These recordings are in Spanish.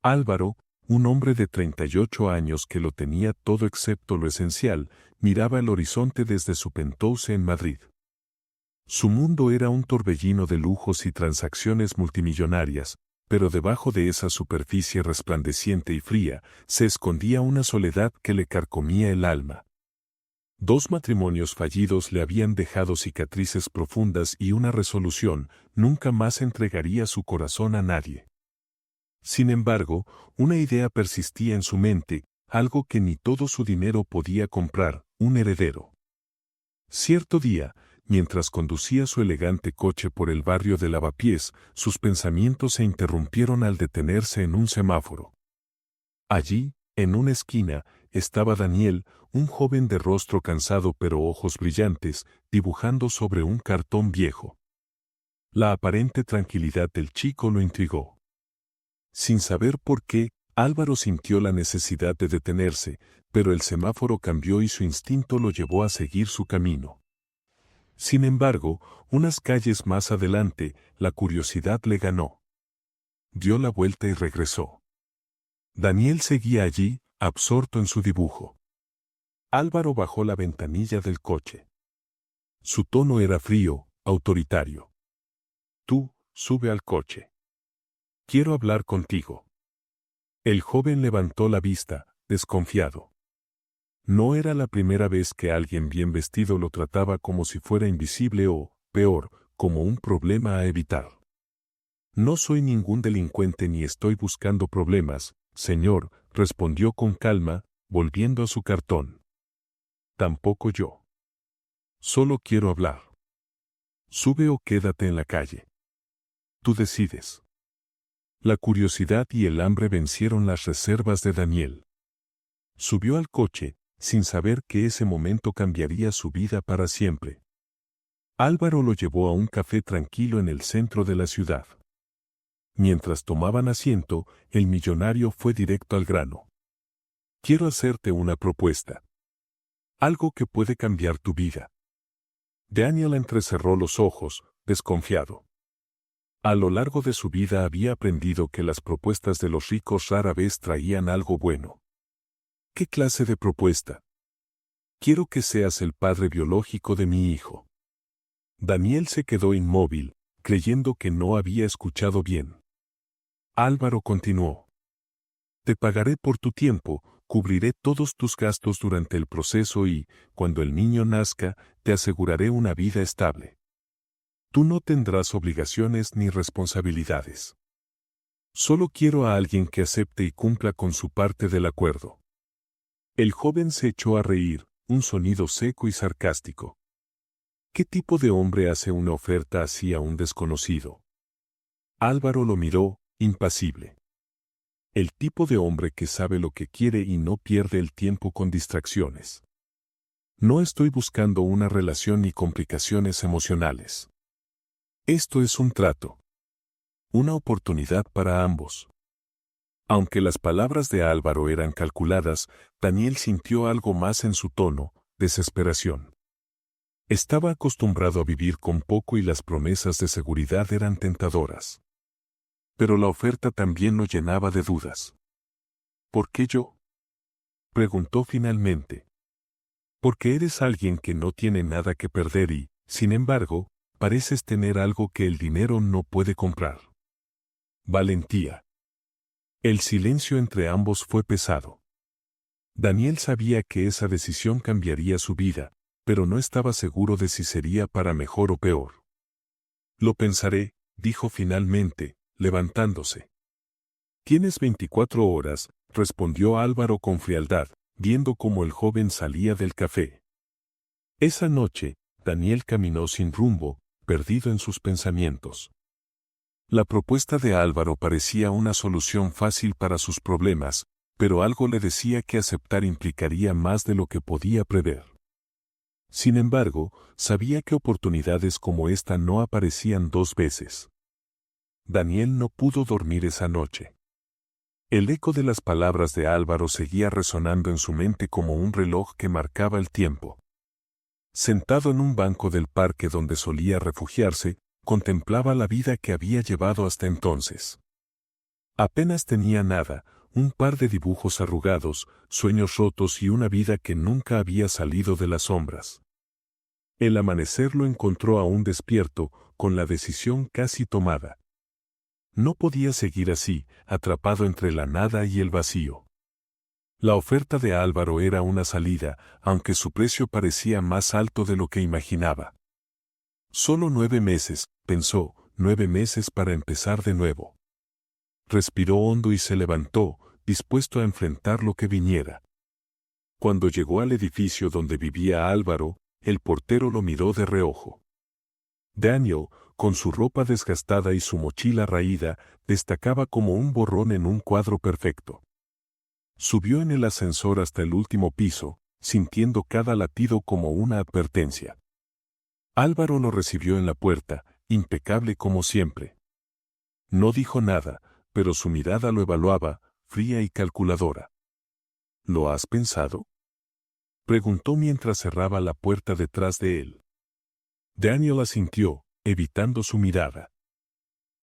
Álvaro, un hombre de 38 años que lo tenía todo excepto lo esencial, miraba el horizonte desde su penthouse en Madrid. Su mundo era un torbellino de lujos y transacciones multimillonarias, pero debajo de esa superficie resplandeciente y fría se escondía una soledad que le carcomía el alma. 2 matrimonios fallidos le habían dejado cicatrices profundas y una resolución: nunca más entregaría su corazón a nadie. Sin embargo, una idea persistía en su mente, algo que ni todo su dinero podía comprar: un heredero. Cierto día, mientras conducía su elegante coche por el barrio de Lavapiés, sus pensamientos se interrumpieron al detenerse en un semáforo. Allí, en una esquina, estaba Daniel, un joven de rostro cansado pero ojos brillantes, dibujando sobre un cartón viejo. La aparente tranquilidad del chico lo intrigó. Sin saber por qué, Álvaro sintió la necesidad de detenerse, pero el semáforo cambió y su instinto lo llevó a seguir su camino. Sin embargo, unas calles más adelante, la curiosidad le ganó. Dio la vuelta y regresó. Daniel seguía allí, absorto en su dibujo. Álvaro bajó la ventanilla del coche. Su tono era frío, autoritario. Tú, sube al coche. Quiero hablar contigo. El joven levantó la vista, desconfiado. No era la primera vez que alguien bien vestido lo trataba como si fuera invisible o, peor, como un problema a evitar. No soy ningún delincuente ni estoy buscando problemas, señor, respondió con calma, volviendo a su cartón. Tampoco yo. Solo quiero hablar. Sube o quédate en la calle. Tú decides. La curiosidad y el hambre vencieron las reservas de Daniel. Subió al coche, sin saber que ese momento cambiaría su vida para siempre. Álvaro lo llevó a un café tranquilo en el centro de la ciudad. Mientras tomaban asiento, el millonario fue directo al grano. Quiero hacerte una propuesta. Algo que puede cambiar tu vida. Daniel entrecerró los ojos, desconfiado. A lo largo de su vida había aprendido que las propuestas de los ricos rara vez traían algo bueno. ¿Qué clase de propuesta? Quiero que seas el padre biológico de mi hijo. Daniel se quedó inmóvil, creyendo que no había escuchado bien. Álvaro continuó. Te pagaré por tu tiempo, cubriré todos tus gastos durante el proceso y, cuando el niño nazca, te aseguraré una vida estable. Tú no tendrás obligaciones ni responsabilidades. Solo quiero a alguien que acepte y cumpla con su parte del acuerdo. El joven se echó a reír, un sonido seco y sarcástico. ¿Qué tipo de hombre hace una oferta así a un desconocido? Álvaro lo miró, impasible. El tipo de hombre que sabe lo que quiere y no pierde el tiempo con distracciones. No estoy buscando una relación ni complicaciones emocionales. Esto es un trato. Una oportunidad para ambos. Aunque las palabras de Álvaro eran calculadas, Daniel sintió algo más en su tono: desesperación. Estaba acostumbrado a vivir con poco y las promesas de seguridad eran tentadoras. Pero la oferta también lo llenaba de dudas. ¿Por qué yo? Preguntó finalmente. Porque eres alguien que no tiene nada que perder y, sin embargo, pareces tener algo que el dinero no puede comprar. Valentía. El silencio entre ambos fue pesado. Daniel sabía que esa decisión cambiaría su vida, pero no estaba seguro de si sería para mejor o peor. Lo pensaré, dijo finalmente, levantándose. Tienes 24 horas, respondió Álvaro con frialdad, viendo cómo el joven salía del café. Esa noche, Daniel caminó sin rumbo, perdido en sus pensamientos. La propuesta de Álvaro parecía una solución fácil para sus problemas, pero algo le decía que aceptar implicaría más de lo que podía prever. Sin embargo, sabía que oportunidades como esta no aparecían 2 veces. Daniel no pudo dormir esa noche. El eco de las palabras de Álvaro seguía resonando en su mente como un reloj que marcaba el tiempo. Sentado en un banco del parque donde solía refugiarse, contemplaba la vida que había llevado hasta entonces. Apenas tenía nada, un par de dibujos arrugados, sueños rotos y una vida que nunca había salido de las sombras. El amanecer lo encontró aún despierto, con la decisión casi tomada. No podía seguir así, atrapado entre la nada y el vacío. La oferta de Álvaro era una salida, aunque su precio parecía más alto de lo que imaginaba. Solo 9 meses, pensó, 9 meses para empezar de nuevo. Respiró hondo y se levantó, dispuesto a enfrentar lo que viniera. Cuando llegó al edificio donde vivía Álvaro, el portero lo miró de reojo. Daniel, con su ropa desgastada y su mochila raída, destacaba como un borrón en un cuadro perfecto. Subió en el ascensor hasta el último piso, sintiendo cada latido como una advertencia. Álvaro lo recibió en la puerta, impecable como siempre. No dijo nada, pero su mirada lo evaluaba, fría y calculadora. ¿Lo has pensado?, preguntó mientras cerraba la puerta detrás de él. Daniel asintió, evitando su mirada.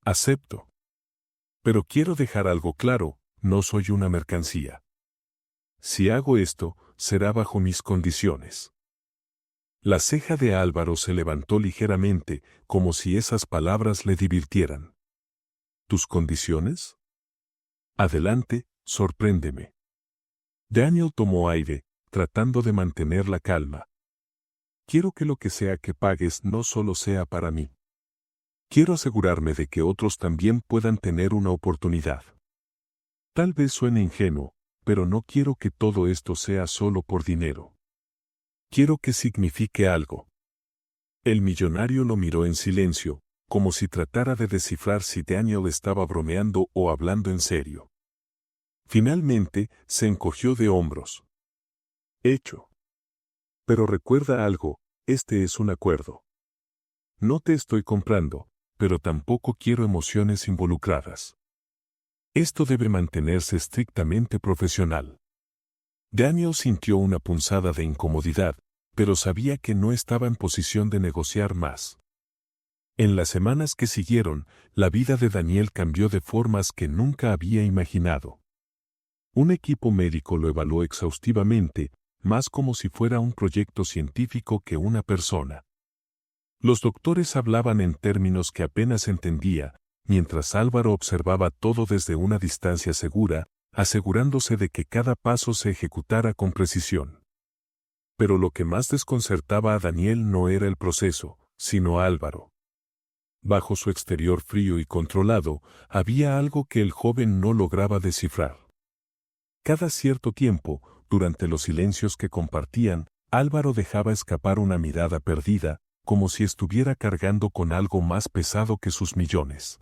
Acepto. Pero quiero dejar algo claro, no soy una mercancía. Si hago esto, será bajo mis condiciones. La ceja de Álvaro se levantó ligeramente, como si esas palabras le divirtieran. ¿Tus condiciones? Adelante, sorpréndeme. Daniel tomó aire, tratando de mantener la calma. Quiero que lo que sea que pagues no solo sea para mí. Quiero asegurarme de que otros también puedan tener una oportunidad. Tal vez suene ingenuo, pero no quiero que todo esto sea solo por dinero. Quiero que signifique algo. El millonario lo miró en silencio, como si tratara de descifrar si Daniel estaba bromeando o hablando en serio. Finalmente, se encogió de hombros. Hecho. Pero recuerda algo, este es un acuerdo. No te estoy comprando, pero tampoco quiero emociones involucradas. Esto debe mantenerse estrictamente profesional. Daniel sintió una punzada de incomodidad, pero sabía que no estaba en posición de negociar más. En las semanas que siguieron, la vida de Daniel cambió de formas que nunca había imaginado. Un equipo médico lo evaluó exhaustivamente, más como si fuera un proyecto científico que una persona. Los doctores hablaban en términos que apenas entendía, mientras Álvaro observaba todo desde una distancia segura, asegurándose de que cada paso se ejecutara con precisión. Pero lo que más desconcertaba a Daniel no era el proceso, sino a Álvaro. Bajo su exterior frío y controlado, había algo que el joven no lograba descifrar. Cada cierto tiempo, durante los silencios que compartían, Álvaro dejaba escapar una mirada perdida, como si estuviera cargando con algo más pesado que sus millones.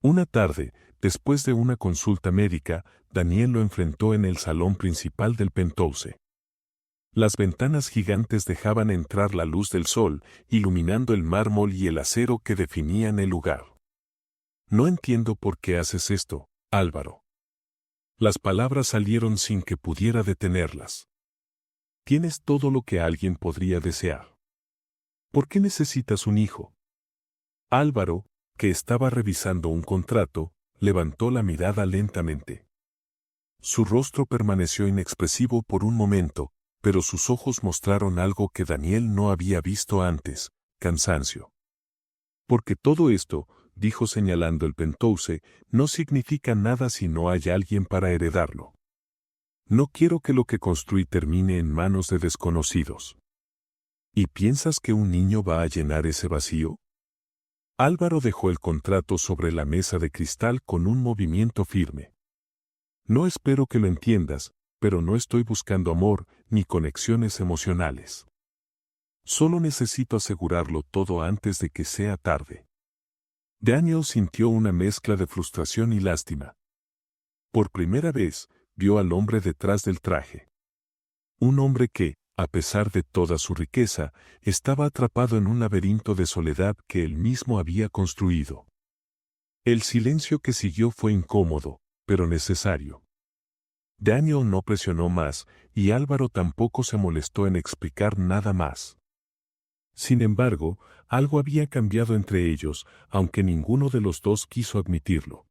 Una tarde, después de una consulta médica, Daniel lo enfrentó en el salón principal del penthouse. Las ventanas gigantes dejaban entrar la luz del sol, iluminando el mármol y el acero que definían el lugar. No entiendo por qué haces esto, Álvaro. Las palabras salieron sin que pudiera detenerlas. Tienes todo lo que alguien podría desear. ¿Por qué necesitas un hijo? Álvaro, que estaba revisando un contrato, levantó la mirada lentamente. Su rostro permaneció inexpresivo por un momento, pero sus ojos mostraron algo que Daniel no había visto antes: cansancio. Porque todo esto, dijo señalando el penthouse, no significa nada si no hay alguien para heredarlo. No quiero que lo que construí termine en manos de desconocidos. ¿Y piensas que un niño va a llenar ese vacío? Álvaro dejó el contrato sobre la mesa de cristal con un movimiento firme. No espero que lo entiendas, pero no estoy buscando amor ni conexiones emocionales. Solo necesito asegurarlo todo antes de que sea tarde. Daniel sintió una mezcla de frustración y lástima. Por primera vez, vio al hombre detrás del traje. Un hombre que, a pesar de toda su riqueza, estaba atrapado en un laberinto de soledad que él mismo había construido. El silencio que siguió fue incómodo, pero necesario. Daniel no presionó más, y Álvaro tampoco se molestó en explicar nada más. Sin embargo, algo había cambiado entre ellos, aunque ninguno de los dos quiso admitirlo.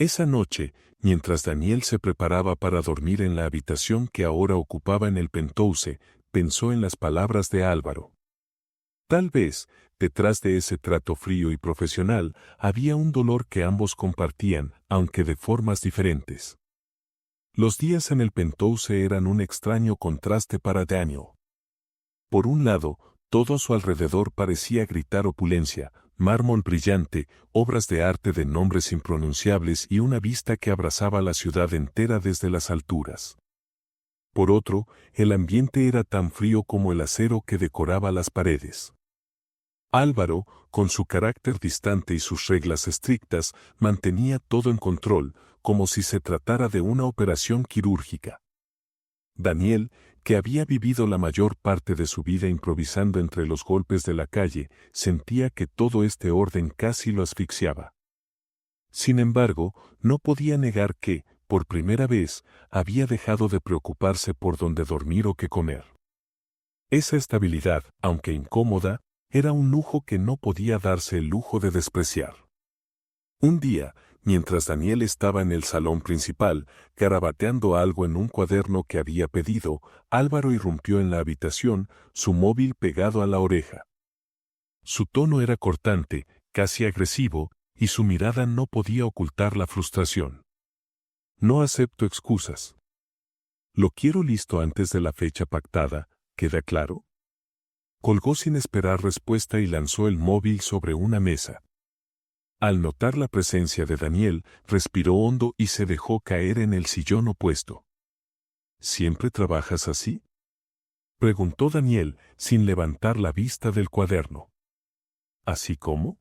Esa noche, mientras Daniel se preparaba para dormir en la habitación que ahora ocupaba en el penthouse, pensó en las palabras de Álvaro. Tal vez, detrás de ese trato frío y profesional, había un dolor que ambos compartían, aunque de formas diferentes. Los días en el penthouse eran un extraño contraste para Daniel. Por un lado, todo a su alrededor parecía gritar opulencia, mármol brillante, obras de arte de nombres impronunciables y una vista que abrazaba la ciudad entera desde las alturas. Por otro, el ambiente era tan frío como el acero que decoraba las paredes. Álvaro, con su carácter distante y sus reglas estrictas, mantenía todo en control, como si se tratara de una operación quirúrgica. Daniel, que había vivido la mayor parte de su vida improvisando entre los golpes de la calle, sentía que todo este orden casi lo asfixiaba. Sin embargo, no podía negar que, por primera vez, había dejado de preocuparse por dónde dormir o qué comer. Esa estabilidad, aunque incómoda, era un lujo que no podía darse el lujo de despreciar. Un día, mientras Daniel estaba en el salón principal, garabateando algo en un cuaderno que había pedido, Álvaro irrumpió en la habitación, su móvil pegado a la oreja. Su tono era cortante, casi agresivo, y su mirada no podía ocultar la frustración. No acepto excusas. Lo quiero listo antes de la fecha pactada, ¿queda claro? Colgó sin esperar respuesta y lanzó el móvil sobre una mesa. Al notar la presencia de Daniel, respiró hondo y se dejó caer en el sillón opuesto. ¿Siempre trabajas así?, preguntó Daniel, sin levantar la vista del cuaderno. ¿Así cómo?,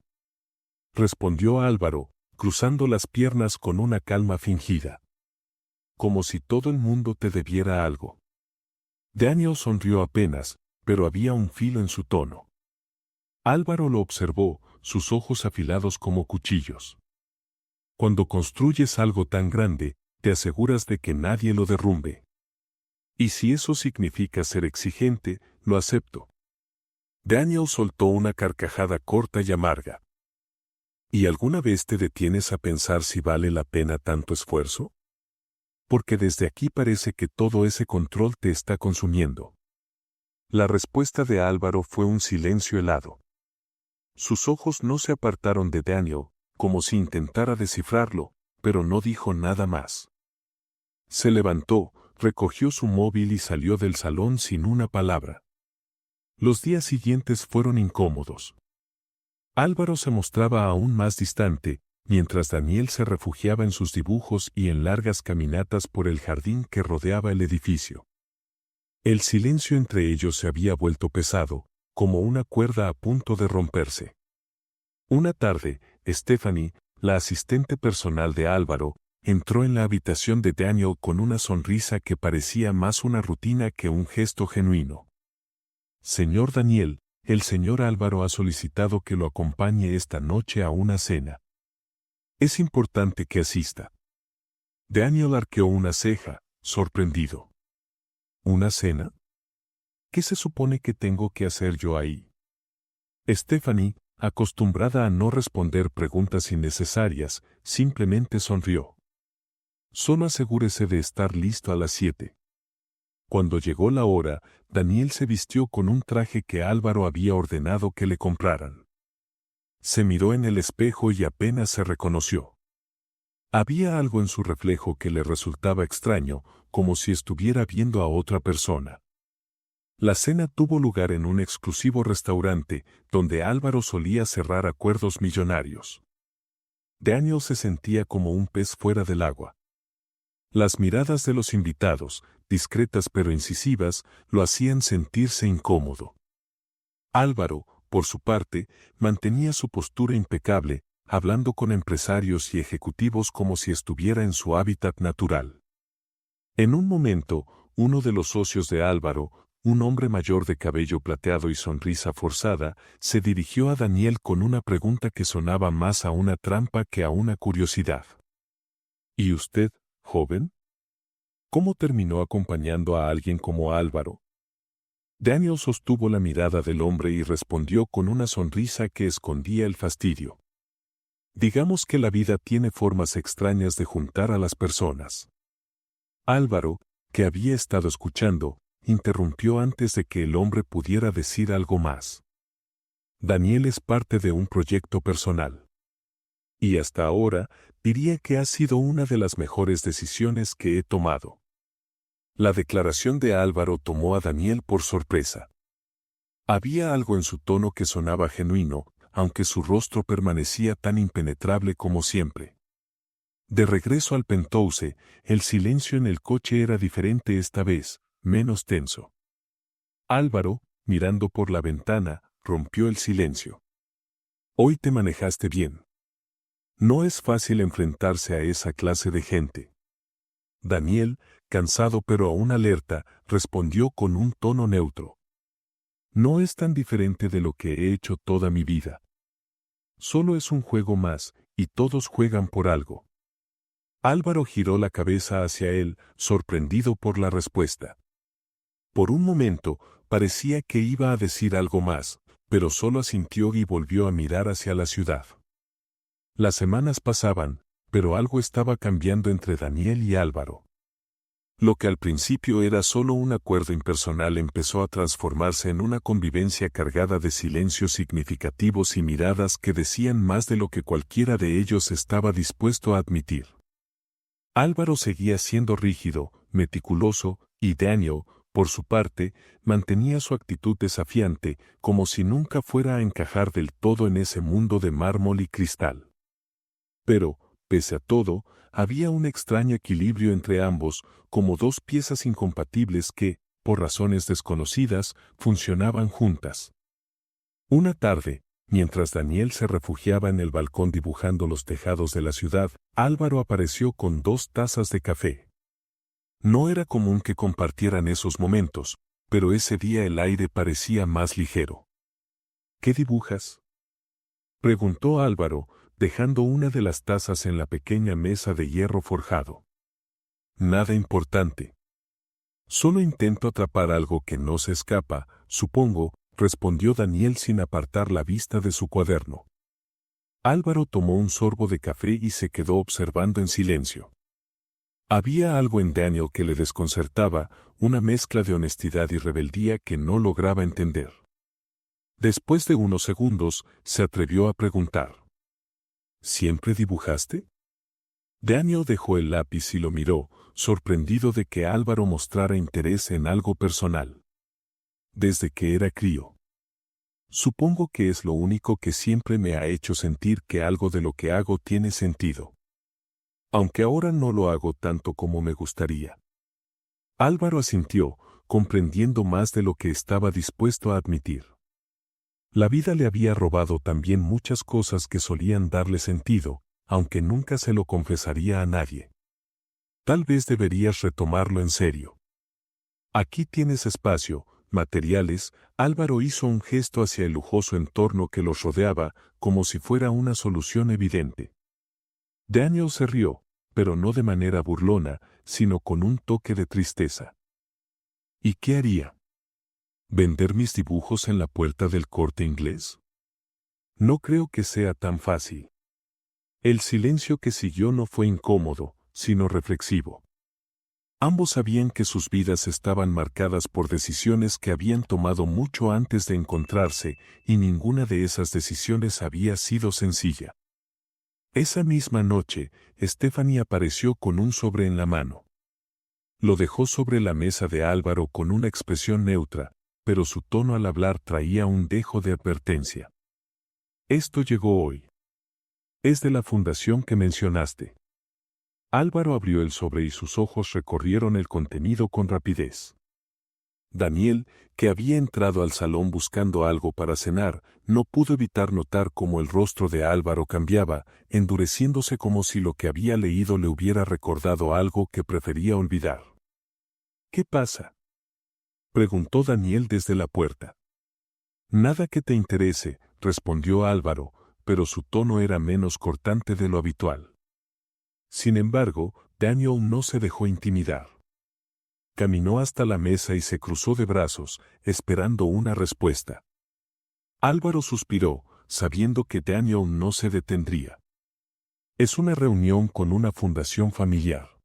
respondió Álvaro, cruzando las piernas con una calma fingida. Como si todo el mundo te debiera algo. Daniel sonrió apenas, pero había un filo en su tono. Álvaro lo observó, sus ojos afilados como cuchillos. Cuando construyes algo tan grande, te aseguras de que nadie lo derrumbe. Y si eso significa ser exigente, lo acepto. Daniel soltó una carcajada corta y amarga. ¿Y alguna vez te detienes a pensar si vale la pena tanto esfuerzo? Porque desde aquí parece que todo ese control te está consumiendo. La respuesta de Álvaro fue un silencio helado. Sus ojos no se apartaron de Daniel, como si intentara descifrarlo, pero no dijo nada más. Se levantó, recogió su móvil y salió del salón sin una palabra. Los días siguientes fueron incómodos. Álvaro se mostraba aún más distante, mientras Daniel se refugiaba en sus dibujos y en largas caminatas por el jardín que rodeaba el edificio. El silencio entre ellos se había vuelto pesado, como una cuerda a punto de romperse. Una tarde, Stephanie, la asistente personal de Álvaro, entró en la habitación de Daniel con una sonrisa que parecía más una rutina que un gesto genuino. Señor Daniel, el señor Álvaro ha solicitado que lo acompañe esta noche a una cena. Es importante que asista. Daniel arqueó una ceja, sorprendido. ¿Una cena? ¿Qué se supone que tengo que hacer yo ahí? Stephanie, acostumbrada a no responder preguntas innecesarias, simplemente sonrió. Solo asegúrese de estar listo a las 7. Cuando llegó la hora, Daniel se vistió con un traje que Álvaro había ordenado que le compraran. Se miró en el espejo y apenas se reconoció. Había algo en su reflejo que le resultaba extraño, como si estuviera viendo a otra persona. La cena tuvo lugar en un exclusivo restaurante, donde Álvaro solía cerrar acuerdos millonarios. Daniel se sentía como un pez fuera del agua. Las miradas de los invitados, discretas pero incisivas, lo hacían sentirse incómodo. Álvaro, por su parte, mantenía su postura impecable, hablando con empresarios y ejecutivos como si estuviera en su hábitat natural. En un momento, uno de los socios de Álvaro, un hombre mayor de cabello plateado y sonrisa forzada, se dirigió a Daniel con una pregunta que sonaba más a una trampa que a una curiosidad. ¿Y usted, joven? ¿Cómo terminó acompañando a alguien como Álvaro? Daniel sostuvo la mirada del hombre y respondió con una sonrisa que escondía el fastidio. Digamos que la vida tiene formas extrañas de juntar a las personas. Álvaro, que había estado escuchando, interrumpió antes de que el hombre pudiera decir algo más. Daniel es parte de un proyecto personal. Y hasta ahora, diría que ha sido una de las mejores decisiones que he tomado. La declaración de Álvaro tomó a Daniel por sorpresa. Había algo en su tono que sonaba genuino, aunque su rostro permanecía tan impenetrable como siempre. De regreso al Penthouse, el silencio en el coche era diferente esta vez, menos tenso. Álvaro, mirando por la ventana, rompió el silencio. Hoy te manejaste bien. No es fácil enfrentarse a esa clase de gente. Daniel, cansado pero aún alerta, respondió con un tono neutro. No es tan diferente de lo que he hecho toda mi vida. Solo es un juego más, y todos juegan por algo. Álvaro giró la cabeza hacia él, sorprendido por la respuesta. Por un momento, parecía que iba a decir algo más, pero solo asintió y volvió a mirar hacia la ciudad. Las semanas pasaban, pero algo estaba cambiando entre Daniel y Álvaro. Lo que al principio era solo un acuerdo impersonal empezó a transformarse en una convivencia cargada de silencios significativos y miradas que decían más de lo que cualquiera de ellos estaba dispuesto a admitir. Álvaro seguía siendo rígido, meticuloso, y Daniel, por su parte, mantenía su actitud desafiante, como si nunca fuera a encajar del todo en ese mundo de mármol y cristal. Pero, pese a todo, había un extraño equilibrio entre ambos, como dos piezas incompatibles que, por razones desconocidas, funcionaban juntas. Una tarde, mientras Daniel se refugiaba en el balcón dibujando los tejados de la ciudad, Álvaro apareció con 2 tazas de café. No era común que compartieran esos momentos, pero ese día el aire parecía más ligero. ¿Qué dibujas?, preguntó Álvaro, dejando una de las tazas en la pequeña mesa de hierro forjado. Nada importante. Solo intento atrapar algo que no se escapa, supongo, respondió Daniel sin apartar la vista de su cuaderno. Álvaro tomó un sorbo de café y se quedó observando en silencio. Había algo en Daniel que le desconcertaba, una mezcla de honestidad y rebeldía que no lograba entender. Después de unos segundos, se atrevió a preguntar. ¿Siempre dibujaste? Daniel dejó el lápiz y lo miró, sorprendido de que Álvaro mostrara interés en algo personal. Desde que era crío. Supongo que es lo único que siempre me ha hecho sentir que algo de lo que hago tiene sentido. Aunque ahora no lo hago tanto como me gustaría. Álvaro asintió, comprendiendo más de lo que estaba dispuesto a admitir. La vida le había robado también muchas cosas que solían darle sentido, aunque nunca se lo confesaría a nadie. Tal vez deberías retomarlo en serio. Aquí tienes espacio, materiales. Álvaro hizo un gesto hacia el lujoso entorno que los rodeaba, como si fuera una solución evidente. Daniel se rió, pero no de manera burlona, sino con un toque de tristeza. ¿Y qué haría? ¿Vender mis dibujos en la puerta del Corte Inglés? No creo que sea tan fácil. El silencio que siguió no fue incómodo, sino reflexivo. Ambos sabían que sus vidas estaban marcadas por decisiones que habían tomado mucho antes de encontrarse, y ninguna de esas decisiones había sido sencilla. Esa misma noche, Stephanie apareció con un sobre en la mano. Lo dejó sobre la mesa de Álvaro con una expresión neutra, pero su tono al hablar traía un dejo de advertencia. Esto llegó hoy. Es de la fundación que mencionaste. Álvaro abrió el sobre y sus ojos recorrieron el contenido con rapidez. Daniel, que había entrado al salón buscando algo para cenar, no pudo evitar notar cómo el rostro de Álvaro cambiaba, endureciéndose como si lo que había leído le hubiera recordado algo que prefería olvidar. ¿Qué pasa?, preguntó Daniel desde la puerta. Nada que te interese, respondió Álvaro, pero su tono era menos cortante de lo habitual. Sin embargo, Daniel no se dejó intimidar. Caminó hasta la mesa y se cruzó de brazos, esperando una respuesta. Álvaro suspiró, sabiendo que Daniel no se detendría. Es una reunión con una fundación familiar.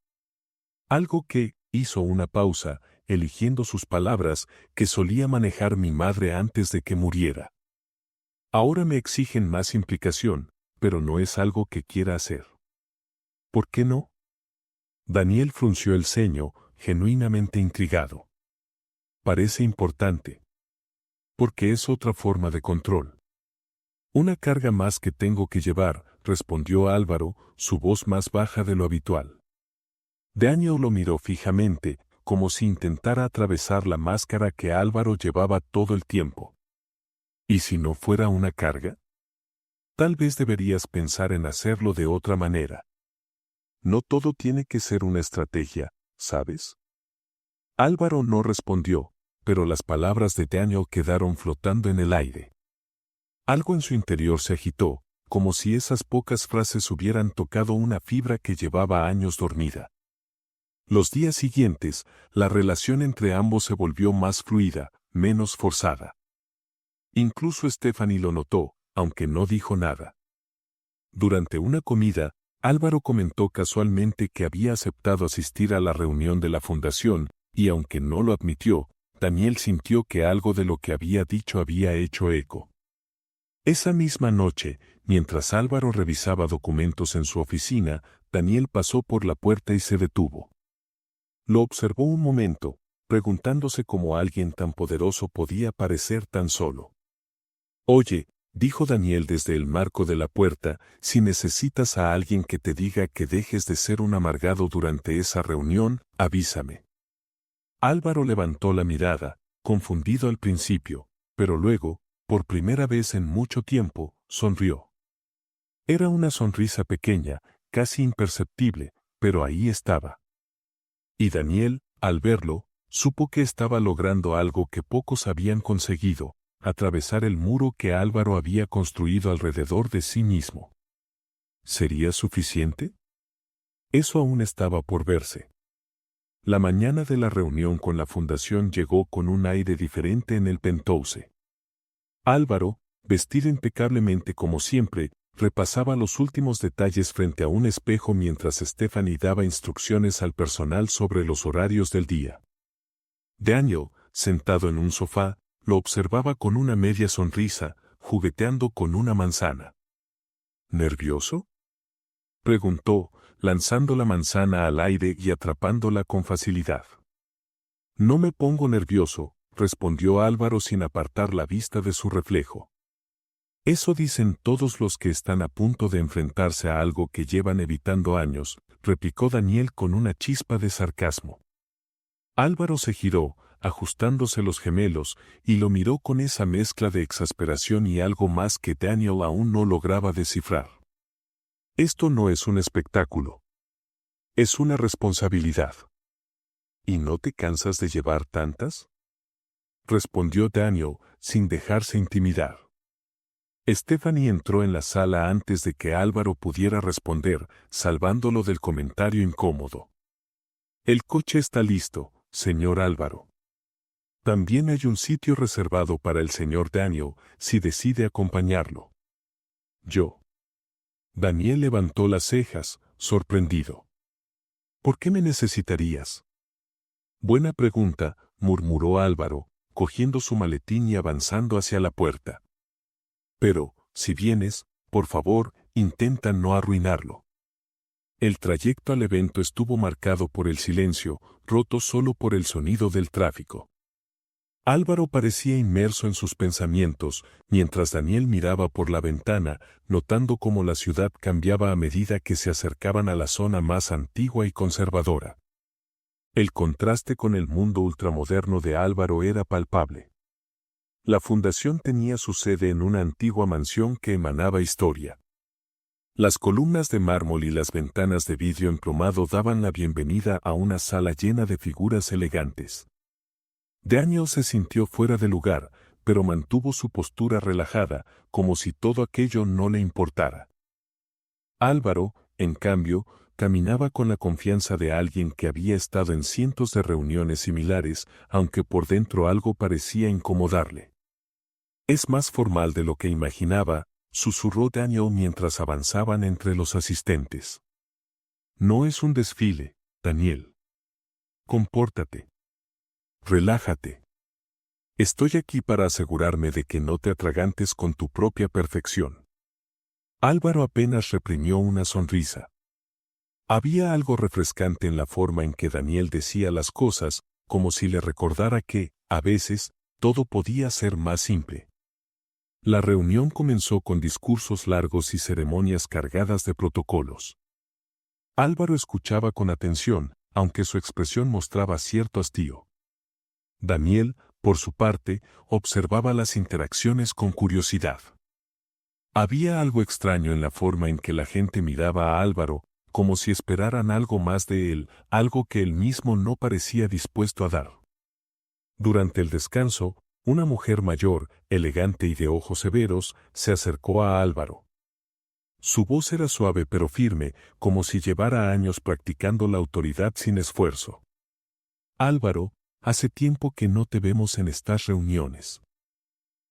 Algo que, hizo una pausa, eligiendo sus palabras, que solía manejar mi madre antes de que muriera. Ahora me exigen más implicación, pero no es algo que quiera hacer. ¿Por qué no? Daniel frunció el ceño, genuinamente intrigado. Parece importante. Porque es otra forma de control. Una carga más que tengo que llevar, respondió Álvaro, su voz más baja de lo habitual. Daniel lo miró fijamente, como si intentara atravesar la máscara que Álvaro llevaba todo el tiempo. ¿Y si no fuera una carga? Tal vez deberías pensar en hacerlo de otra manera. No todo tiene que ser una estrategia, ¿sabes? Álvaro no respondió, pero las palabras de Daniel quedaron flotando en el aire. Algo en su interior se agitó, como si esas pocas frases hubieran tocado una fibra que llevaba años dormida. Los días siguientes, la relación entre ambos se volvió más fluida, menos forzada. Incluso Stephanie lo notó, aunque no dijo nada. Durante una comida, Álvaro comentó casualmente que había aceptado asistir a la reunión de la fundación, y aunque no lo admitió, Daniel sintió que algo de lo que había dicho había hecho eco. Esa misma noche, mientras Álvaro revisaba documentos en su oficina, Daniel pasó por la puerta y se detuvo. Lo observó un momento, preguntándose cómo alguien tan poderoso podía parecer tan solo. Oye, dijo Daniel desde el marco de la puerta, si necesitas a alguien que te diga que dejes de ser un amargado durante esa reunión, avísame. Álvaro levantó la mirada, confundido al principio, pero luego, por primera vez en mucho tiempo, sonrió. Era una sonrisa pequeña, casi imperceptible, pero ahí estaba. Y Daniel, al verlo, supo que estaba logrando algo que pocos habían conseguido, atravesar el muro que Álvaro había construido alrededor de sí mismo. ¿Sería suficiente? Eso aún estaba por verse. La mañana de la reunión con la fundación llegó con un aire diferente en el penthouse. Álvaro, vestido impecablemente como siempre, repasaba los últimos detalles frente a un espejo mientras Stephanie daba instrucciones al personal sobre los horarios del día. Daniel, sentado en un sofá, lo observaba con una media sonrisa, jugueteando con una manzana. ¿Nervioso?, preguntó, lanzando la manzana al aire y atrapándola con facilidad. No me pongo nervioso, respondió Álvaro sin apartar la vista de su reflejo. Eso dicen todos los que están a punto de enfrentarse a algo que llevan evitando años, replicó Daniel con una chispa de sarcasmo. Álvaro se giró, ajustándose los gemelos, y lo miró con esa mezcla de exasperación y algo más que Daniel aún no lograba descifrar. Esto no es un espectáculo. Es una responsabilidad. ¿Y no te cansas de llevar tantas?, respondió Daniel, sin dejarse intimidar. Stephanie entró en la sala antes de que Álvaro pudiera responder, salvándolo del comentario incómodo. El coche está listo, señor Álvaro. También hay un sitio reservado para el señor Daniel, si decide acompañarlo. Yo. Daniel levantó las cejas, sorprendido. ¿Por qué me necesitarías? Buena pregunta, murmuró Álvaro, cogiendo su maletín y avanzando hacia la puerta. Pero, si vienes, por favor, intenta no arruinarlo. El trayecto al evento estuvo marcado por el silencio, roto solo por el sonido del tráfico. Álvaro parecía inmerso en sus pensamientos, mientras Daniel miraba por la ventana, notando cómo la ciudad cambiaba a medida que se acercaban a la zona más antigua y conservadora. El contraste con el mundo ultramoderno de Álvaro era palpable. La fundación tenía su sede en una antigua mansión que emanaba historia. Las columnas de mármol y las ventanas de vidrio emplumado daban la bienvenida a una sala llena de figuras elegantes. Daniel se sintió fuera de lugar, pero mantuvo su postura relajada, como si todo aquello no le importara. Álvaro, en cambio, caminaba con la confianza de alguien que había estado en cientos de reuniones similares, aunque por dentro algo parecía incomodarle. Es más formal de lo que imaginaba, susurró Daniel mientras avanzaban entre los asistentes. No es un desfile, Daniel. Compórtate. Relájate. Estoy aquí para asegurarme de que no te atragantes con tu propia perfección. Álvaro apenas reprimió una sonrisa. Había algo refrescante en la forma en que Daniel decía las cosas, como si le recordara que, a veces, todo podía ser más simple. La reunión comenzó con discursos largos y ceremonias cargadas de protocolos. Álvaro escuchaba con atención, aunque su expresión mostraba cierto hastío. Daniel, por su parte, observaba las interacciones con curiosidad. Había algo extraño en la forma en que la gente miraba a Álvaro, como si esperaran algo más de él, algo que él mismo no parecía dispuesto a dar. Durante el descanso, una mujer mayor, elegante y de ojos severos, se acercó a Álvaro. Su voz era suave pero firme, como si llevara años practicando la autoridad sin esfuerzo. Álvaro, hace tiempo que no te vemos en estas reuniones.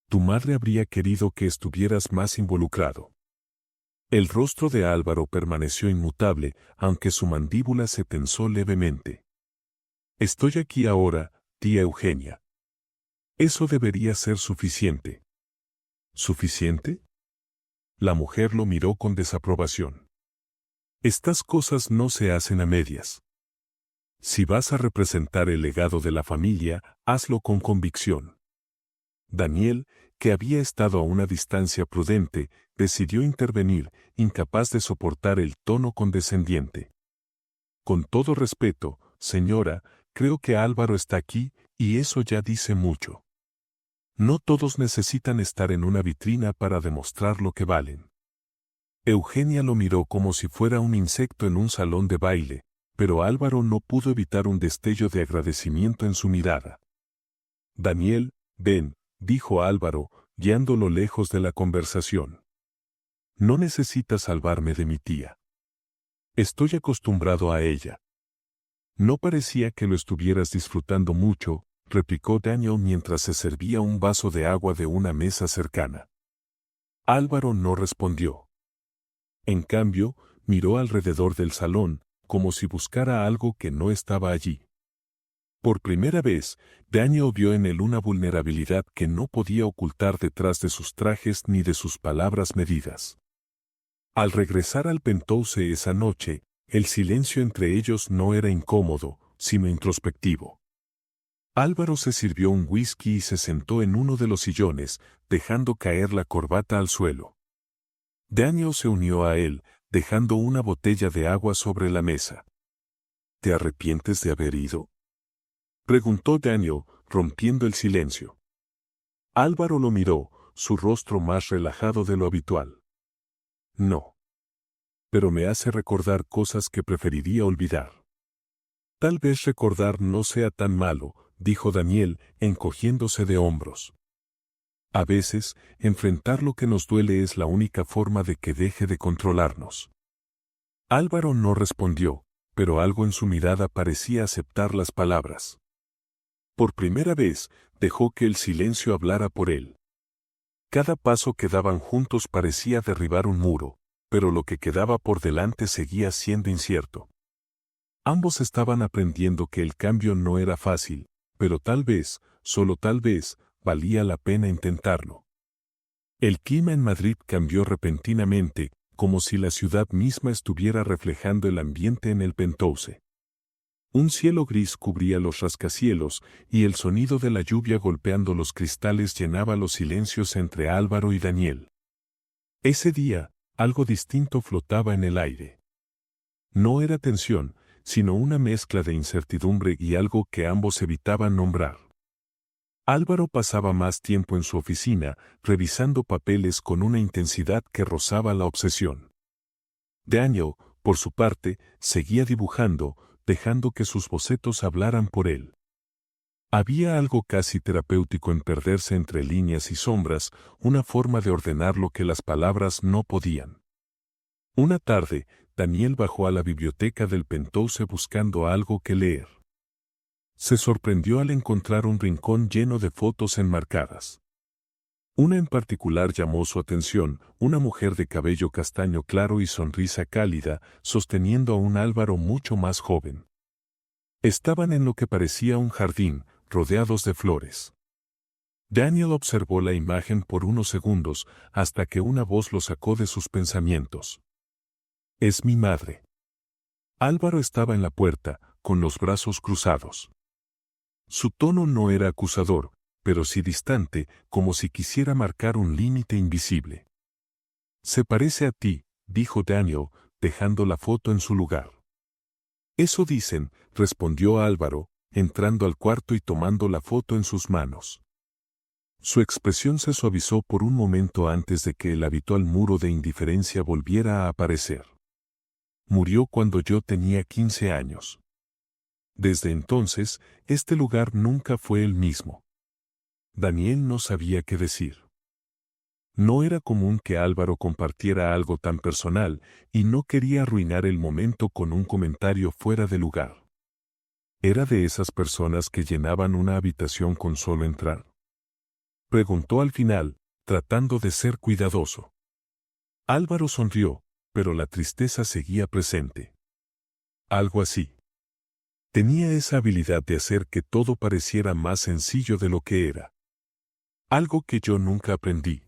Tu madre habría querido que estuvieras más involucrado. El rostro de Álvaro permaneció inmutable, aunque su mandíbula se tensó levemente. Estoy aquí ahora, tía Eugenia. Eso debería ser suficiente. ¿Suficiente? La mujer lo miró con desaprobación. Estas cosas no se hacen a medias. Si vas a representar el legado de la familia, hazlo con convicción. Daniel, que había estado a una distancia prudente, decidió intervenir, incapaz de soportar el tono condescendiente. Con todo respeto, señora, creo que Álvaro está aquí, y eso ya dice mucho. No todos necesitan estar en una vitrina para demostrar lo que valen. Eugenia lo miró como si fuera un insecto en un salón de baile, pero Álvaro no pudo evitar un destello de agradecimiento en su mirada. Daniel, ven, dijo Álvaro, guiándolo lejos de la conversación. No necesitas salvarme de mi tía. Estoy acostumbrado a ella. No parecía que lo estuvieras disfrutando mucho, replicó Daniel mientras se servía un vaso de agua de una mesa cercana. Álvaro no respondió. En cambio, miró alrededor del salón, como si buscara algo que no estaba allí. Por primera vez, Daniel vio en él una vulnerabilidad que no podía ocultar detrás de sus trajes ni de sus palabras medidas. Al regresar al Penthouse esa noche, el silencio entre ellos no era incómodo, sino introspectivo. Álvaro se sirvió un whisky y se sentó en uno de los sillones, dejando caer la corbata al suelo. Daniel se unió a él, dejando una botella de agua sobre la mesa. ¿Te arrepientes de haber ido?, preguntó Daniel, rompiendo el silencio. Álvaro lo miró, su rostro más relajado de lo habitual. No. Pero me hace recordar cosas que preferiría olvidar. Tal vez recordar no sea tan malo, dijo Daniel, encogiéndose de hombros. A veces, enfrentar lo que nos duele es la única forma de que deje de controlarnos. Álvaro no respondió, pero algo en su mirada parecía aceptar las palabras. Por primera vez, dejó que el silencio hablara por él. Cada paso que daban juntos parecía derribar un muro, pero lo que quedaba por delante seguía siendo incierto. Ambos estaban aprendiendo que el cambio no era fácil, pero tal vez, solo tal vez, valía la pena intentarlo. El clima en Madrid cambió repentinamente, como si la ciudad misma estuviera reflejando el ambiente en el Penthouse. Un cielo gris cubría los rascacielos, y el sonido de la lluvia golpeando los cristales llenaba los silencios entre Álvaro y Daniel. Ese día, algo distinto flotaba en el aire. No era tensión, sino una mezcla de incertidumbre y algo que ambos evitaban nombrar. Álvaro pasaba más tiempo en su oficina, revisando papeles con una intensidad que rozaba la obsesión. Daniel, por su parte, seguía dibujando, dejando que sus bocetos hablaran por él. Había algo casi terapéutico en perderse entre líneas y sombras, una forma de ordenar lo que las palabras no podían. Una tarde, Daniel bajó a la biblioteca del Penthouse buscando algo que leer. Se sorprendió al encontrar un rincón lleno de fotos enmarcadas. Una en particular llamó su atención, una mujer de cabello castaño claro y sonrisa cálida, sosteniendo a un Álvaro mucho más joven. Estaban en lo que parecía un jardín, rodeados de flores. Daniel observó la imagen por unos segundos, hasta que una voz lo sacó de sus pensamientos. «Es mi madre». Álvaro estaba en la puerta, con los brazos cruzados. Su tono no era acusador, pero sí distante, como si quisiera marcar un límite invisible. «Se parece a ti», dijo Daniel, dejando la foto en su lugar. «Eso dicen», respondió Álvaro, entrando al cuarto y tomando la foto en sus manos. Su expresión se suavizó por un momento antes de que el habitual muro de indiferencia volviera a aparecer. «Murió cuando yo tenía 15 años. Desde entonces, este lugar nunca fue el mismo». Daniel no sabía qué decir. No era común que Álvaro compartiera algo tan personal, y no quería arruinar el momento con un comentario fuera de lugar. ¿Era de esas personas que llenaban una habitación con solo entrar? Preguntó al final, tratando de ser cuidadoso. Álvaro sonrió, pero la tristeza seguía presente. Algo así. Tenía esa habilidad de hacer que todo pareciera más sencillo de lo que era. Algo que yo nunca aprendí.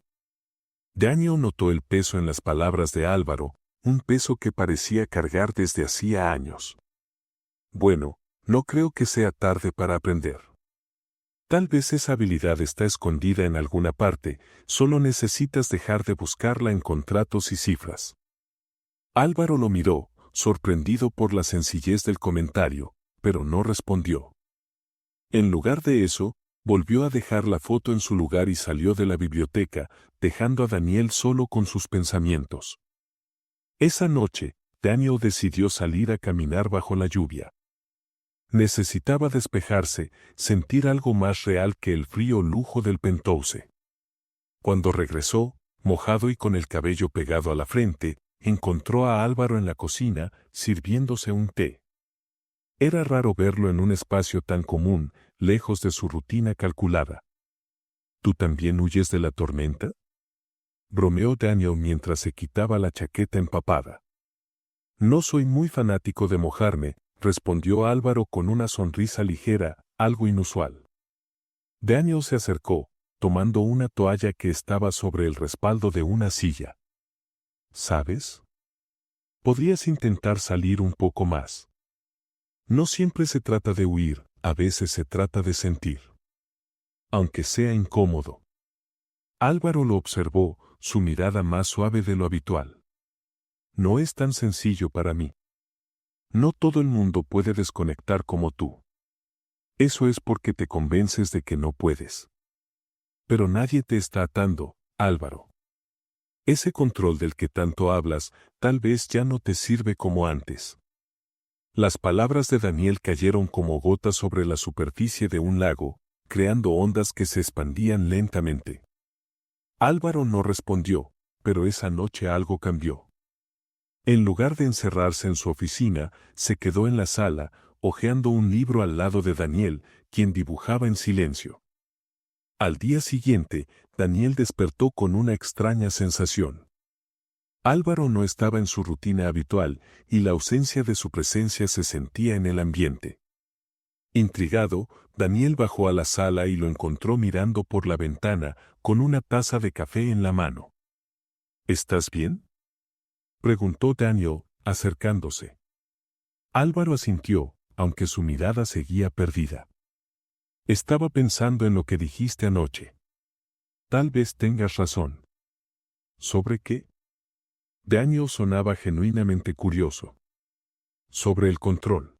Daniel notó el peso en las palabras de Álvaro, un peso que parecía cargar desde hacía años. Bueno, no creo que sea tarde para aprender. Tal vez esa habilidad está escondida en alguna parte, solo necesitas dejar de buscarla en contratos y cifras. Álvaro lo miró, sorprendido por la sencillez del comentario, pero no respondió. En lugar de eso, volvió a dejar la foto en su lugar y salió de la biblioteca, dejando a Daniel solo con sus pensamientos. Esa noche, Daniel decidió salir a caminar bajo la lluvia. Necesitaba despejarse, sentir algo más real que el frío lujo del penthouse. Cuando regresó, mojado y con el cabello pegado a la frente, encontró a Álvaro en la cocina, sirviéndose un té. Era raro verlo en un espacio tan común, lejos de su rutina calculada. ¿Tú también huyes de la tormenta?, bromeó Daniel mientras se quitaba la chaqueta empapada. No soy muy fanático de mojarme, respondió Álvaro con una sonrisa ligera, algo inusual. Daniel se acercó, tomando una toalla que estaba sobre el respaldo de una silla. ¿Sabes? Podrías intentar salir un poco más. No siempre se trata de huir, a veces se trata de sentir. Aunque sea incómodo. Álvaro lo observó, su mirada más suave de lo habitual. No es tan sencillo para mí. No todo el mundo puede desconectar como tú. Eso es porque te convences de que no puedes. Pero nadie te está atando, Álvaro. Ese control del que tanto hablas, tal vez ya no te sirve como antes. Las palabras de Daniel cayeron como gotas sobre la superficie de un lago, creando ondas que se expandían lentamente. Álvaro no respondió, pero esa noche algo cambió. En lugar de encerrarse en su oficina, se quedó en la sala, hojeando un libro al lado de Daniel, quien dibujaba en silencio. Al día siguiente, Daniel despertó con una extraña sensación. Álvaro no estaba en su rutina habitual, y la ausencia de su presencia se sentía en el ambiente. Intrigado, Daniel bajó a la sala y lo encontró mirando por la ventana, con una taza de café en la mano. ¿Estás bien?, preguntó Daniel, acercándose. Álvaro asintió, aunque su mirada seguía perdida. Estaba pensando en lo que dijiste anoche. Tal vez tengas razón. ¿Sobre qué? Daniel sonaba genuinamente curioso. Sobre el control.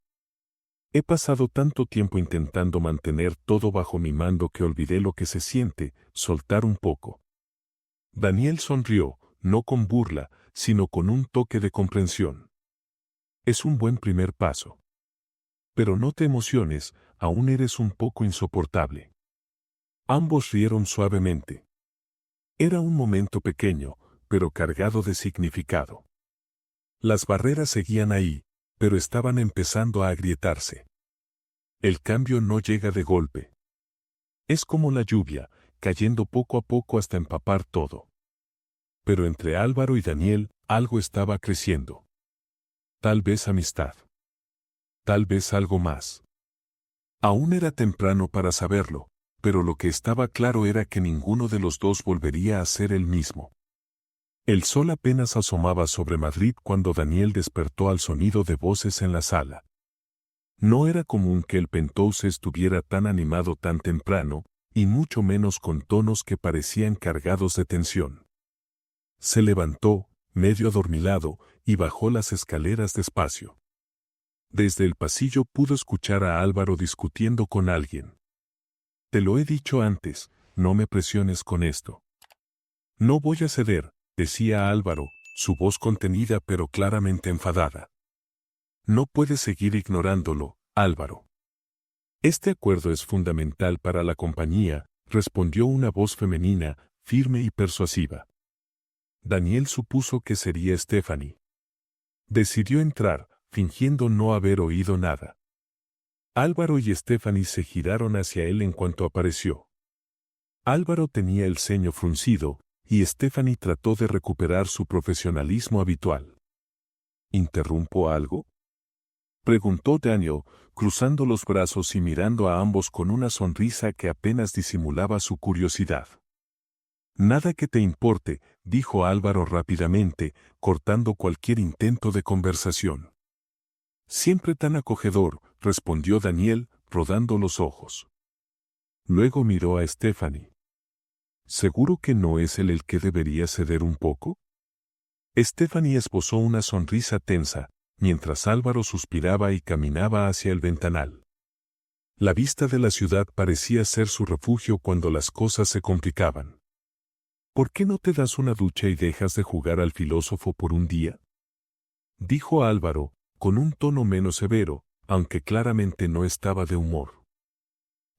He pasado tanto tiempo intentando mantener todo bajo mi mando que olvidé lo que se siente, soltar un poco. Daniel sonrió, no con burla, sino con un toque de comprensión. Es un buen primer paso. Pero no te emociones, aún eres un poco insoportable. Ambos rieron suavemente. Era un momento pequeño, pero cargado de significado. Las barreras seguían ahí, pero estaban empezando a agrietarse. El cambio no llega de golpe. Es como la lluvia, cayendo poco a poco hasta empapar todo. Pero entre Álvaro y Daniel, algo estaba creciendo. Tal vez amistad. Tal vez algo más. Aún era temprano para saberlo, pero lo que estaba claro era que ninguno de los dos volvería a ser el mismo. El sol apenas asomaba sobre Madrid cuando Daniel despertó al sonido de voces en la sala. No era común que el Penthouse estuviera tan animado tan temprano, y mucho menos con tonos que parecían cargados de tensión. Se levantó, medio adormilado, y bajó las escaleras despacio. Desde el pasillo pudo escuchar a Álvaro discutiendo con alguien. «Te lo he dicho antes, no me presiones con esto». «No voy a ceder», decía Álvaro, su voz contenida pero claramente enfadada. «No puedes seguir ignorándolo, Álvaro». «Este acuerdo es fundamental para la compañía», respondió una voz femenina, firme y persuasiva. Daniel supuso que sería Stephanie. Decidió entrar, fingiendo no haber oído nada. Álvaro y Stephanie se giraron hacia él en cuanto apareció. Álvaro tenía el ceño fruncido, y Stephanie trató de recuperar su profesionalismo habitual. ¿Interrumpo algo?, preguntó Daniel, cruzando los brazos y mirando a ambos con una sonrisa que apenas disimulaba su curiosidad. «Nada que te importe», dijo Álvaro rápidamente, cortando cualquier intento de conversación. «Siempre tan acogedor», respondió Daniel, rodando los ojos. Luego miró a Stephanie. «¿Seguro que no es él el que debería ceder un poco?». Stephanie esbozó una sonrisa tensa, mientras Álvaro suspiraba y caminaba hacia el ventanal. La vista de la ciudad parecía ser su refugio cuando las cosas se complicaban. «¿Por qué no te das una ducha y dejas de jugar al filósofo por un día?», dijo Álvaro, con un tono menos severo, aunque claramente no estaba de humor.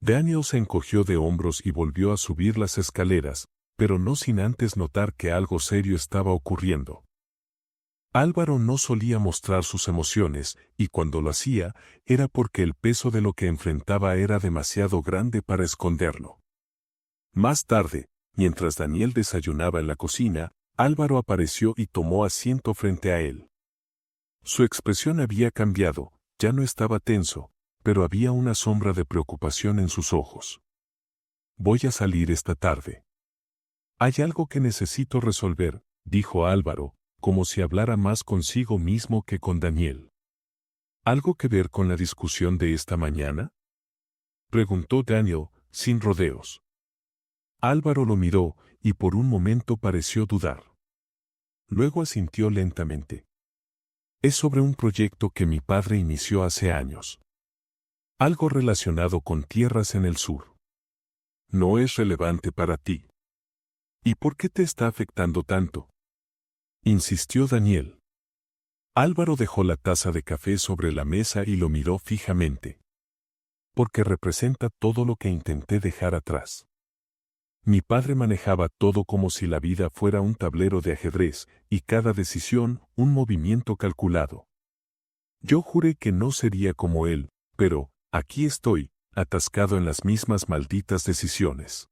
Daniel se encogió de hombros y volvió a subir las escaleras, pero no sin antes notar que algo serio estaba ocurriendo. Álvaro no solía mostrar sus emociones, y cuando lo hacía, era porque el peso de lo que enfrentaba era demasiado grande para esconderlo. Más tarde, mientras Daniel desayunaba en la cocina, Álvaro apareció y tomó asiento frente a él. Su expresión había cambiado, ya no estaba tenso, pero había una sombra de preocupación en sus ojos. «Voy a salir esta tarde. Hay algo que necesito resolver», dijo Álvaro, como si hablara más consigo mismo que con Daniel. «¿Algo que ver con la discusión de esta mañana?», preguntó Daniel, sin rodeos. Álvaro lo miró, y por un momento pareció dudar. Luego asintió lentamente. «Es sobre un proyecto que mi padre inició hace años. Algo relacionado con tierras en el sur. ¿No es relevante para ti? ¿Y por qué te está afectando tanto?», insistió Daniel. Álvaro dejó la taza de café sobre la mesa y lo miró fijamente. «Porque representa todo lo que intenté dejar atrás. Mi padre manejaba todo como si la vida fuera un tablero de ajedrez, y cada decisión, un movimiento calculado. Yo juré que no sería como él, pero, aquí estoy, atascado en las mismas malditas decisiones».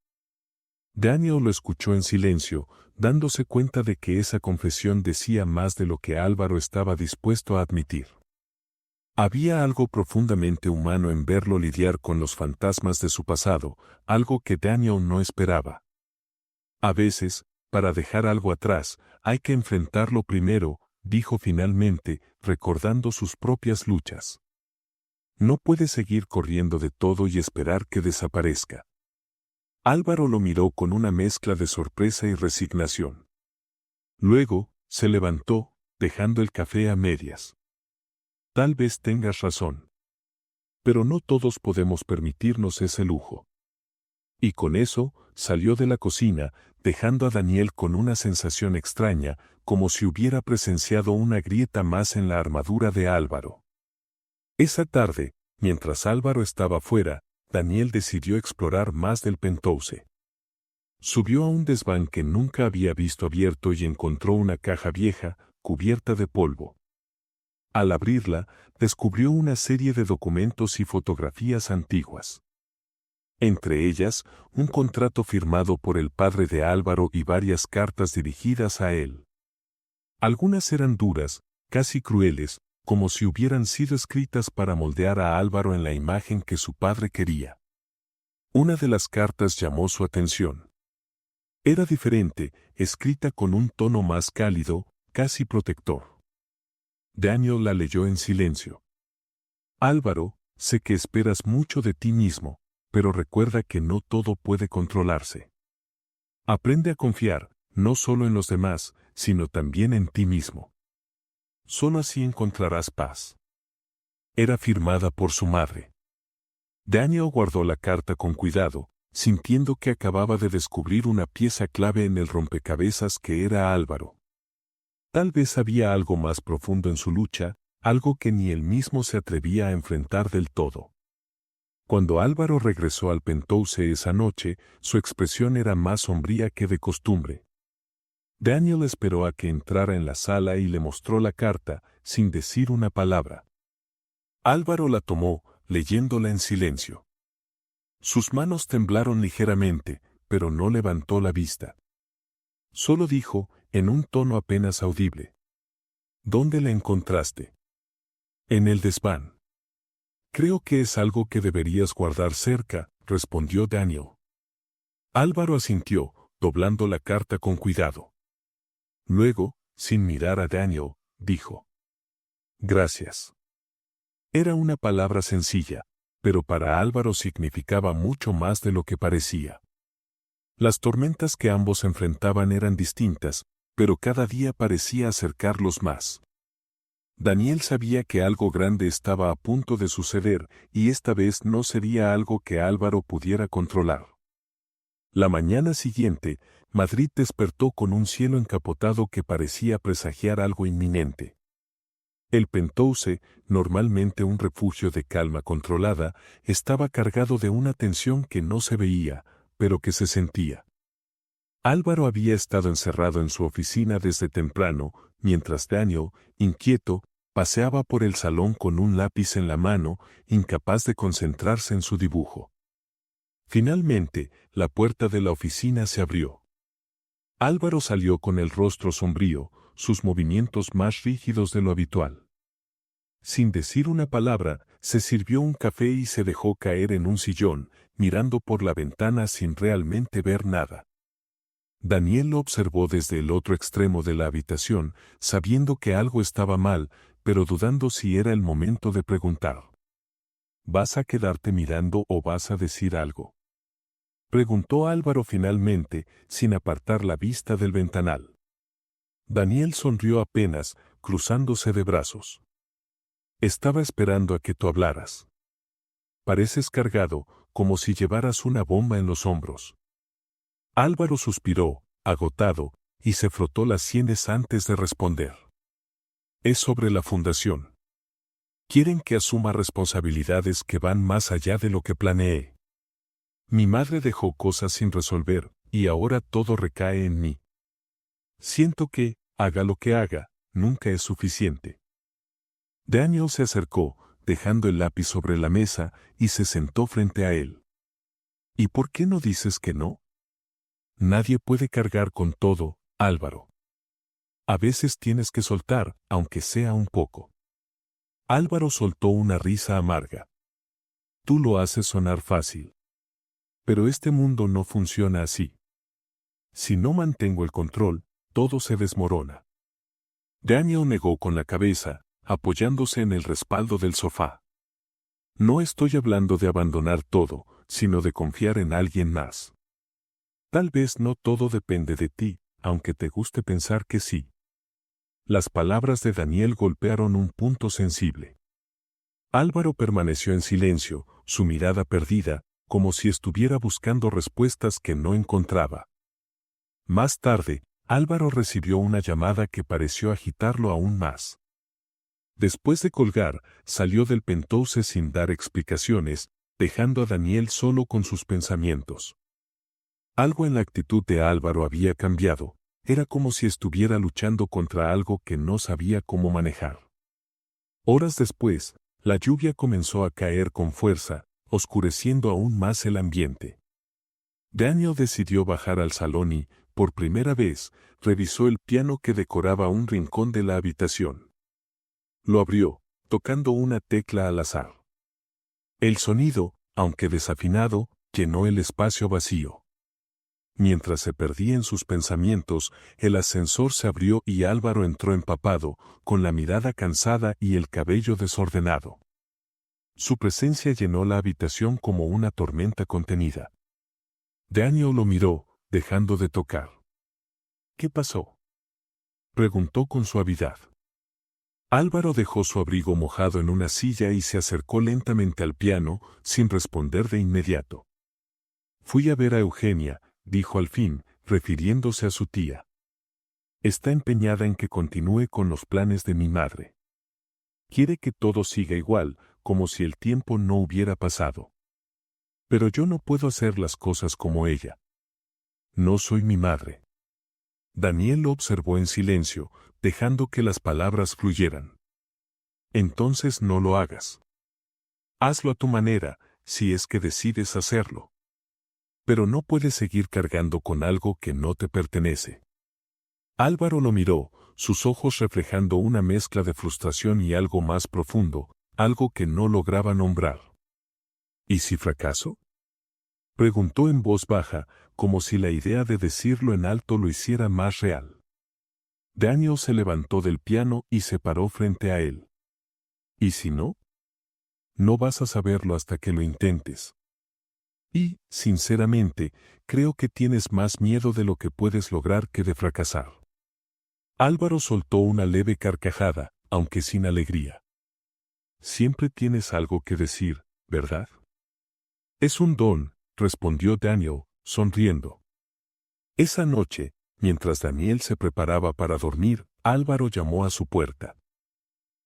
Daniel lo escuchó en silencio, dándose cuenta de que esa confesión decía más de lo que Álvaro estaba dispuesto a admitir. Había algo profundamente humano en verlo lidiar con los fantasmas de su pasado, algo que Daniel no esperaba. «A veces, para dejar algo atrás, hay que enfrentarlo primero», dijo finalmente, recordando sus propias luchas. «No puedes seguir corriendo de todo y esperar que desaparezca». Álvaro lo miró con una mezcla de sorpresa y resignación. Luego, se levantó, dejando el café a medias. «Tal vez tengas razón. Pero no todos podemos permitirnos ese lujo». Y con eso, salió de la cocina, dejando a Daniel con una sensación extraña, como si hubiera presenciado una grieta más en la armadura de Álvaro. Esa tarde, mientras Álvaro estaba fuera, Daniel decidió explorar más del Penthouse. Subió a un desván que nunca había visto abierto y encontró una caja vieja, cubierta de polvo. Al abrirla, descubrió una serie de documentos y fotografías antiguas. Entre ellas, un contrato firmado por el padre de Álvaro y varias cartas dirigidas a él. Algunas eran duras, casi crueles, como si hubieran sido escritas para moldear a Álvaro en la imagen que su padre quería. Una de las cartas llamó su atención. Era diferente, escrita con un tono más cálido, casi protector. Daniel la leyó en silencio. Álvaro, sé que esperas mucho de ti mismo, pero recuerda que no todo puede controlarse. Aprende a confiar, no solo en los demás, sino también en ti mismo. Solo así encontrarás paz. Era firmada por su madre. Daniel guardó la carta con cuidado, sintiendo que acababa de descubrir una pieza clave en el rompecabezas que era Álvaro. Tal vez había algo más profundo en su lucha, algo que ni él mismo se atrevía a enfrentar del todo. Cuando Álvaro regresó al Penthouse esa noche, su expresión era más sombría que de costumbre. Daniel esperó a que entrara en la sala y le mostró la carta, sin decir una palabra. Álvaro la tomó, leyéndola en silencio. Sus manos temblaron ligeramente, pero no levantó la vista. Solo dijo, en un tono apenas audible: ¿Dónde la encontraste? En el desván. Creo que es algo que deberías guardar cerca, respondió Daniel. Álvaro asintió, doblando la carta con cuidado. Luego, sin mirar a Daniel, dijo: Gracias. Era una palabra sencilla, pero para Álvaro significaba mucho más de lo que parecía. Las tormentas que ambos enfrentaban eran distintas, pero cada día parecía acercarlos más. Daniel sabía que algo grande estaba a punto de suceder, y esta vez no sería algo que Álvaro pudiera controlar. La mañana siguiente, Madrid despertó con un cielo encapotado que parecía presagiar algo inminente. El Penthouse, normalmente un refugio de calma controlada, estaba cargado de una tensión que no se veía, pero que se sentía. Álvaro había estado encerrado en su oficina desde temprano, mientras Daniel, inquieto, paseaba por el salón con un lápiz en la mano, incapaz de concentrarse en su dibujo. Finalmente, la puerta de la oficina se abrió. Álvaro salió con el rostro sombrío, sus movimientos más rígidos de lo habitual. Sin decir una palabra, se sirvió un café y se dejó caer en un sillón, mirando por la ventana sin realmente ver nada. Daniel lo observó desde el otro extremo de la habitación, sabiendo que algo estaba mal, pero dudando si era el momento de preguntar. ¿Vas a quedarte mirando o vas a decir algo?, preguntó Álvaro finalmente, sin apartar la vista del ventanal. Daniel sonrió apenas, cruzándose de brazos. Estaba esperando a que tú hablaras. Pareces cargado, como si llevaras una bomba en los hombros. Álvaro suspiró, agotado, y se frotó las sienes antes de responder. Es sobre la fundación. Quieren que asuma responsabilidades que van más allá de lo que planeé. Mi madre dejó cosas sin resolver, y ahora todo recae en mí. Siento que, haga lo que haga, nunca es suficiente. Daniel se acercó, dejando el lápiz sobre la mesa, y se sentó frente a él. ¿Y por qué no dices que no? Nadie puede cargar con todo, Álvaro. A veces tienes que soltar, aunque sea un poco. Álvaro soltó una risa amarga. Tú lo haces sonar fácil. Pero este mundo no funciona así. Si no mantengo el control, todo se desmorona. Daniel negó con la cabeza, apoyándose en el respaldo del sofá. No estoy hablando de abandonar todo, sino de confiar en alguien más. Tal vez no todo depende de ti, aunque te guste pensar que sí. Las palabras de Daniel golpearon un punto sensible. Álvaro permaneció en silencio, su mirada perdida, como si estuviera buscando respuestas que no encontraba. Más tarde, Álvaro recibió una llamada que pareció agitarlo aún más. Después de colgar, salió del Penthouse sin dar explicaciones, dejando a Daniel solo con sus pensamientos. Algo en la actitud de Álvaro había cambiado, era como si estuviera luchando contra algo que no sabía cómo manejar. Horas después, la lluvia comenzó a caer con fuerza, oscureciendo aún más el ambiente. Daniel decidió bajar al salón y, por primera vez, revisó el piano que decoraba un rincón de la habitación. Lo abrió, tocando una tecla al azar. El sonido, aunque desafinado, llenó el espacio vacío. Mientras se perdía en sus pensamientos, el ascensor se abrió y Álvaro entró empapado, con la mirada cansada y el cabello desordenado. Su presencia llenó la habitación como una tormenta contenida. Daniel lo miró, dejando de tocar. ¿Qué pasó?, preguntó con suavidad. Álvaro dejó su abrigo mojado en una silla y se acercó lentamente al piano, sin responder de inmediato. Fui a ver a Eugenia, dijo al fin, refiriéndose a su tía. Está empeñada en que continúe con los planes de mi madre. Quiere que todo siga igual, como si el tiempo no hubiera pasado. Pero yo no puedo hacer las cosas como ella. No soy mi madre. Daniel lo observó en silencio, dejando que las palabras fluyeran. Entonces no lo hagas. Hazlo a tu manera, si es que decides hacerlo. Pero no puedes seguir cargando con algo que no te pertenece. Álvaro lo miró, sus ojos reflejando una mezcla de frustración y algo más profundo, algo que no lograba nombrar. ¿Y si fracaso?, preguntó en voz baja, como si la idea de decirlo en alto lo hiciera más real. Daniel se levantó del piano y se paró frente a él. ¿Y si no? No vas a saberlo hasta que lo intentes. Y, sinceramente, creo que tienes más miedo de lo que puedes lograr que de fracasar. Álvaro soltó una leve carcajada, aunque sin alegría. Siempre tienes algo que decir, ¿verdad? Es un don, respondió Daniel, sonriendo. Esa noche, mientras Daniel se preparaba para dormir, Álvaro llamó a su puerta.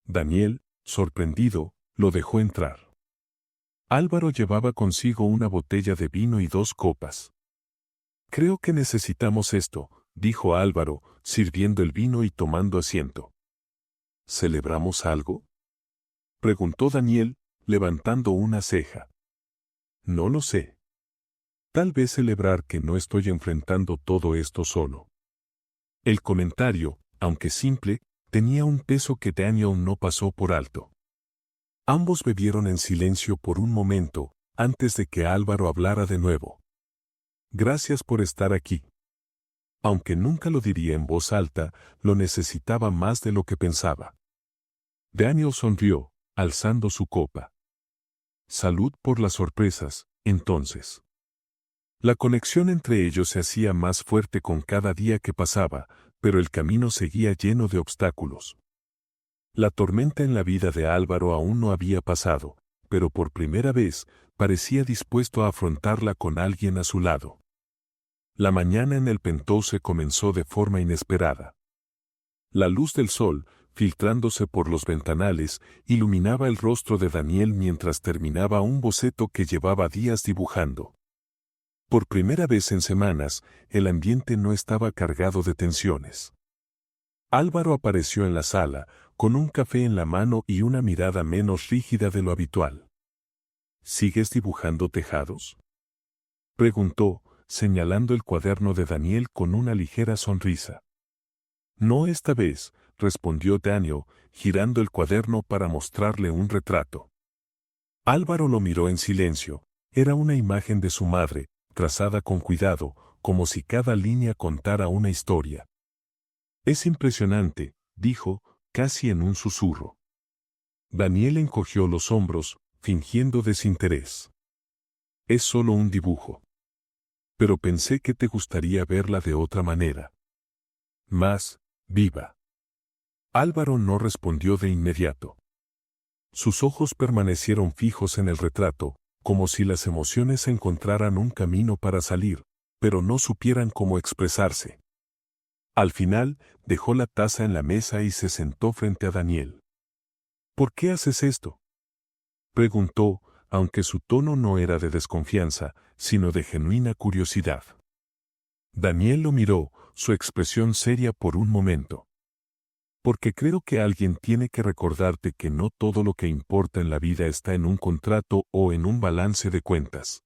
Daniel, sorprendido, lo dejó entrar. Álvaro llevaba consigo una botella de vino y 2 copas. Creo que necesitamos esto, dijo Álvaro, sirviendo el vino y tomando asiento. ¿Celebramos algo?, preguntó Daniel, levantando una ceja. No lo sé. Tal vez celebrar que no estoy enfrentando todo esto solo. El comentario, aunque simple, tenía un peso que Daniel no pasó por alto. Ambos bebieron en silencio por un momento, antes de que Álvaro hablara de nuevo. Gracias por estar aquí. Aunque nunca lo diría en voz alta, lo necesitaba más de lo que pensaba. Daniel sonrió, alzando su copa. Salud por las sorpresas, entonces. La conexión entre ellos se hacía más fuerte con cada día que pasaba, pero el camino seguía lleno de obstáculos. La tormenta en la vida de Álvaro aún no había pasado, pero por primera vez, parecía dispuesto a afrontarla con alguien a su lado. La mañana en el penthouse comenzó de forma inesperada. La luz del sol, filtrándose por los ventanales, iluminaba el rostro de Daniel mientras terminaba un boceto que llevaba días dibujando. Por primera vez en semanas, el ambiente no estaba cargado de tensiones. Álvaro apareció en la sala, con un café en la mano y una mirada menos rígida de lo habitual. ¿Sigues dibujando tejados?, preguntó, señalando el cuaderno de Daniel con una ligera sonrisa. No esta vez, respondió Daniel, girando el cuaderno para mostrarle un retrato. Álvaro lo miró en silencio. Era una imagen de su madre, trazada con cuidado, como si cada línea contara una historia. Es impresionante, dijo, casi en un susurro. Daniel encogió los hombros, fingiendo desinterés. Es solo un dibujo. Pero pensé que te gustaría verla de otra manera. Más viva. Álvaro no respondió de inmediato. Sus ojos permanecieron fijos en el retrato, como si las emociones encontraran un camino para salir, pero no supieran cómo expresarse. Al final, dejó la taza en la mesa y se sentó frente a Daniel. ¿Por qué haces esto?, preguntó, aunque su tono no era de desconfianza, sino de genuina curiosidad. Daniel lo miró, su expresión seria por un momento. Porque creo que alguien tiene que recordarte que no todo lo que importa en la vida está en un contrato o en un balance de cuentas.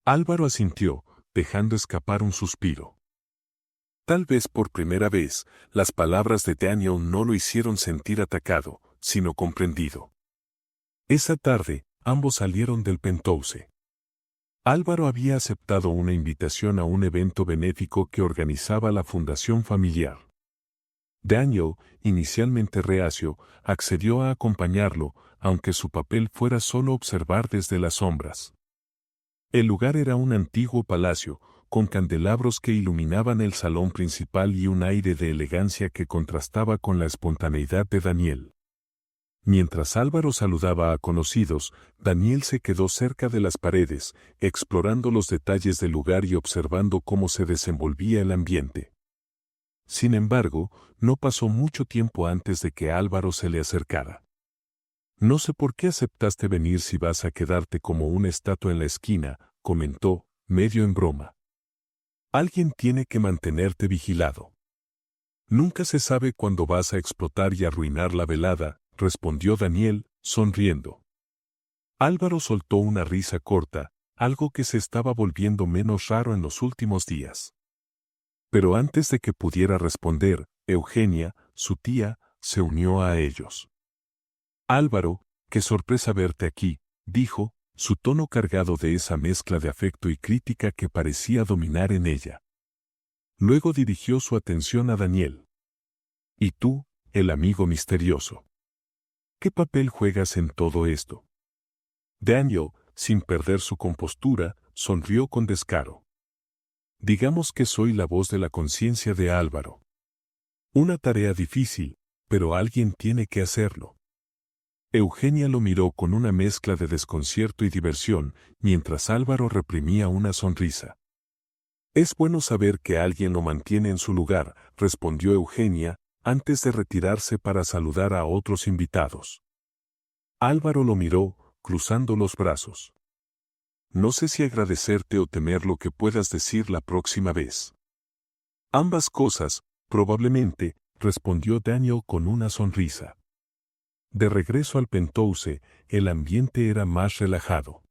Álvaro asintió, dejando escapar un suspiro. Tal vez por primera vez, las palabras de Daniel no lo hicieron sentir atacado, sino comprendido. Esa tarde, ambos salieron del Penthouse. Álvaro había aceptado una invitación a un evento benéfico que organizaba la Fundación Familiar. Daniel, inicialmente reacio, accedió a acompañarlo, aunque su papel fuera solo observar desde las sombras. El lugar era un antiguo palacio, con candelabros que iluminaban el salón principal y un aire de elegancia que contrastaba con la espontaneidad de Daniel. Mientras Álvaro saludaba a conocidos, Daniel se quedó cerca de las paredes, explorando los detalles del lugar y observando cómo se desenvolvía el ambiente. Sin embargo, no pasó mucho tiempo antes de que Álvaro se le acercara. «No sé por qué aceptaste venir si vas a quedarte como una estatua en la esquina», comentó, medio en broma. «Alguien tiene que mantenerte vigilado. Nunca se sabe cuándo vas a explotar y arruinar la velada», respondió Daniel, sonriendo. Álvaro soltó una risa corta, algo que se estaba volviendo menos raro en los últimos días. Pero antes de que pudiera responder, Eugenia, su tía, se unió a ellos. «Álvaro, qué sorpresa verte aquí», dijo, su tono cargado de esa mezcla de afecto y crítica que parecía dominar en ella. Luego dirigió su atención a Daniel. «¿Y tú, el amigo misterioso? ¿Qué papel juegas en todo esto?» Daniel, sin perder su compostura, sonrió con descaro. «Digamos que soy la voz de la conciencia de Álvaro. Una tarea difícil, pero alguien tiene que hacerlo». Eugenia lo miró con una mezcla de desconcierto y diversión, mientras Álvaro reprimía una sonrisa. «Es bueno saber que alguien lo mantiene en su lugar», respondió Eugenia, antes de retirarse para saludar a otros invitados. Álvaro lo miró, cruzando los brazos. «No sé si agradecerte o temer lo que puedas decir la próxima vez». «Ambas cosas, probablemente», respondió Daniel con una sonrisa. De regreso al Penthouse, el ambiente era más relajado.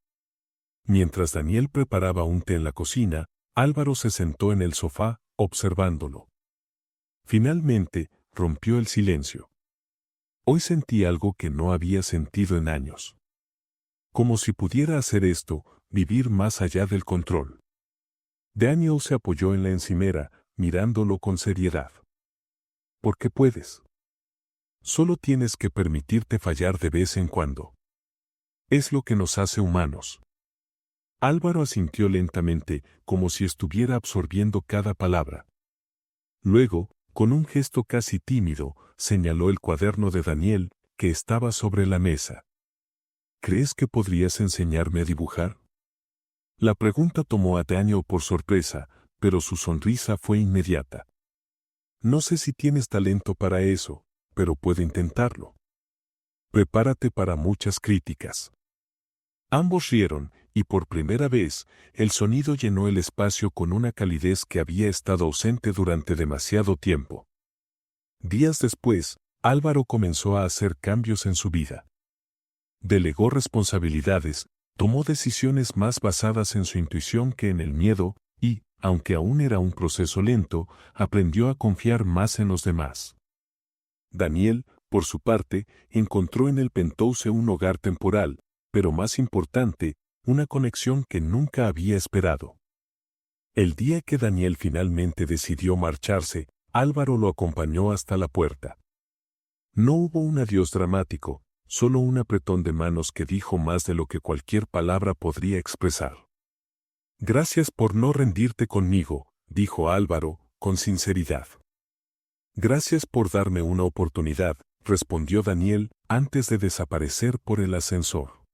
Mientras Daniel preparaba un té en la cocina, Álvaro se sentó en el sofá, observándolo. Finalmente, rompió el silencio. Hoy sentí algo que no había sentido en años. Como si pudiera hacer esto, vivir más allá del control. Daniel se apoyó en la encimera, mirándolo con seriedad. «Porque puedes. Solo tienes que permitirte fallar de vez en cuando. Es lo que nos hace humanos». Álvaro asintió lentamente, como si estuviera absorbiendo cada palabra. Luego, con un gesto casi tímido, señaló el cuaderno de Daniel, que estaba sobre la mesa. «¿Crees que podrías enseñarme a dibujar?» La pregunta tomó a Daniel por sorpresa, pero su sonrisa fue inmediata. «No sé si tienes talento para eso, pero puedo intentarlo. Prepárate para muchas críticas». Ambos rieron, y por primera vez, el sonido llenó el espacio con una calidez que había estado ausente durante demasiado tiempo. Días después, Álvaro comenzó a hacer cambios en su vida. Delegó responsabilidades, tomó decisiones más basadas en su intuición que en el miedo, y, aunque aún era un proceso lento, aprendió a confiar más en los demás. Daniel, por su parte, encontró en el Penthouse un hogar temporal, pero más importante, una conexión que nunca había esperado. El día que Daniel finalmente decidió marcharse, Álvaro lo acompañó hasta la puerta. No hubo un adiós dramático, solo un apretón de manos que dijo más de lo que cualquier palabra podría expresar. «Gracias por no rendirte conmigo», dijo Álvaro, con sinceridad. «Gracias por darme una oportunidad», respondió Daniel, antes de desaparecer por el ascensor.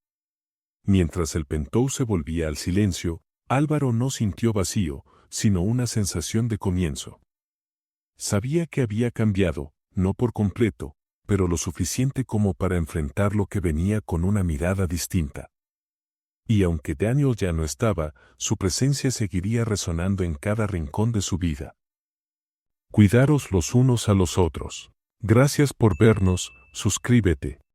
Mientras el Penthouse volvía al silencio, Álvaro no sintió vacío, sino una sensación de comienzo. Sabía que había cambiado, no por completo, pero lo suficiente como para enfrentar lo que venía con una mirada distinta. Y aunque Daniel ya no estaba, su presencia seguiría resonando en cada rincón de su vida. «Cuidaros los unos a los otros», Gracias por vernos, suscríbete.